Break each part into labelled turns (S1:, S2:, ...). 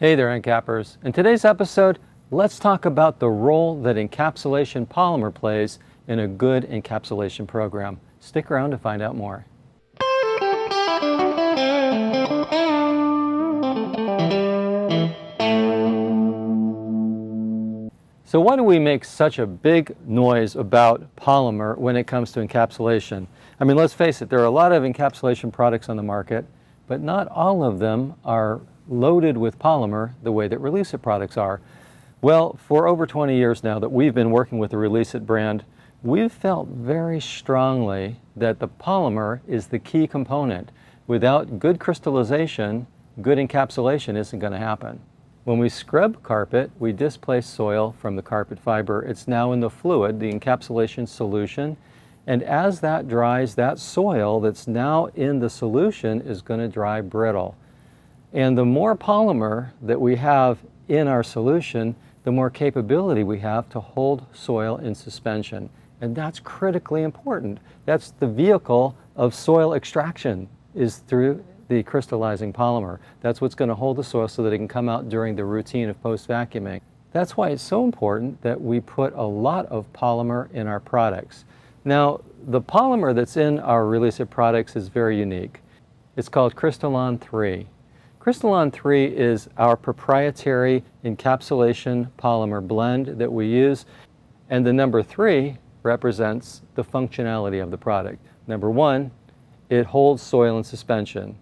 S1: Hey there, Encappers. In today's episode, let's talk about the role that encapsulation polymer plays in a good encapsulation program. Stick around to find out more. So why do we make such a big noise about polymer when it comes to encapsulation? I mean, let's face it, there are a lot of encapsulation products on the market, but not all of them are loaded with polymer the way that Releasit products are. Well, for over 20 years now that we've been working with the Releasit brand, we've felt very strongly that the polymer is the key component. Without good crystallization, good encapsulation isn't going to happen. When we scrub carpet, we displace soil from the carpet fiber. It's now in the fluid, the encapsulation solution, and as that dries, that soil that's now in the solution is going to dry brittle. And the more polymer that we have in our solution, the more capability we have to hold soil in suspension. And that's critically important. That's the vehicle of soil extraction, is through the crystallizing polymer. That's what's going to hold the soil so that it can come out during the routine of post-vacuuming. That's why it's so important that we put a lot of polymer in our products. Now, the polymer that's in our Releasit products is very unique. It's called Crystalon3. Crystalon3 is our proprietary encapsulation polymer blend that we use, and the number 3 represents the functionality of the product. Number 1, it holds soil in suspension.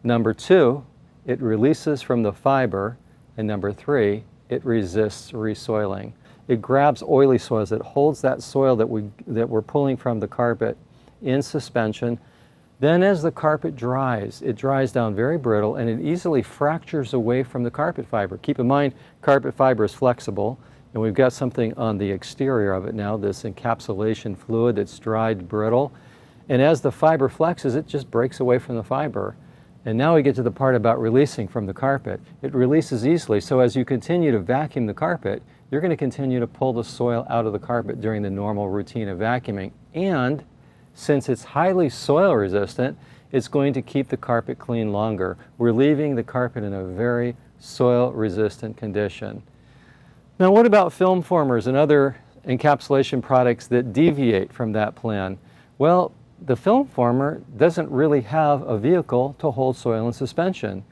S1: Number 2, it releases from the fiber, and number 3, it resists resoiling. It grabs oily soils, it holds that soil that we're pulling from the carpet in suspension. Then as the carpet dries, it dries down very brittle and it easily fractures away from the carpet fiber. Keep in mind, carpet fiber is flexible, and we've got something on the exterior of it now, this encapsulation fluid that's dried brittle. And as the fiber flexes, it just breaks away from the fiber. And now we get to the part about releasing from the carpet. It releases easily, so as you continue to vacuum the carpet, you're going to continue to pull the soil out of the carpet during the normal routine of vacuuming. And since it's highly soil resistant, it's going to keep the carpet clean longer. We're leaving the carpet in a very soil resistant condition. Now, what about film formers and other encapsulation products that deviate from that plan? Well, the film former doesn't really have a vehicle to hold soil in suspension.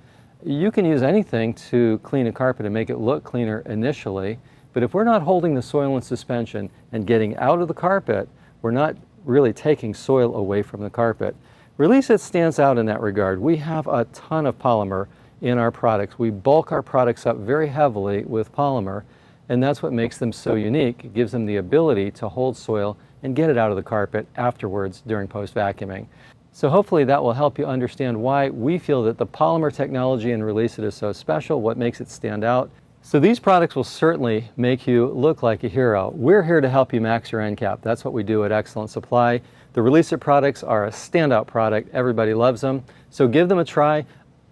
S1: You can use anything to clean a carpet and make it look cleaner initially, but if we're not holding the soil in suspension and getting out of the carpet, we're not really taking soil away from the carpet. Releasit stands out in that regard. We have a ton of polymer in our products. We bulk our products up very heavily with polymer, and that's what makes them so unique. It gives them the ability to hold soil and get it out of the carpet afterwards during post-vacuuming. So hopefully that will help you understand why we feel that the polymer technology in Releasit is so special, what makes it stand out. So these products will certainly make you look like a hero. We're here to help you max your Encap. That's what we do at Excellent Supply. The Releasit products are a standout product. Everybody loves them. So give them a try.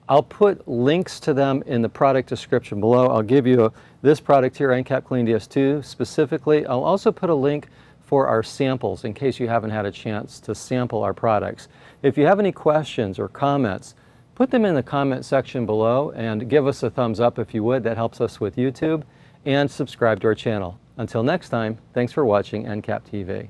S1: I'll put links to them in the product description below. I'll give you this product here, Encap-Clean DS2 specifically. I'll also put a link for our samples in case you haven't had a chance to sample our products. If you have any questions or comments, put them in the comment section below and give us a thumbs up if you would. That helps us with YouTube. And subscribe to our channel. Until next time, thanks for watching Encap TV.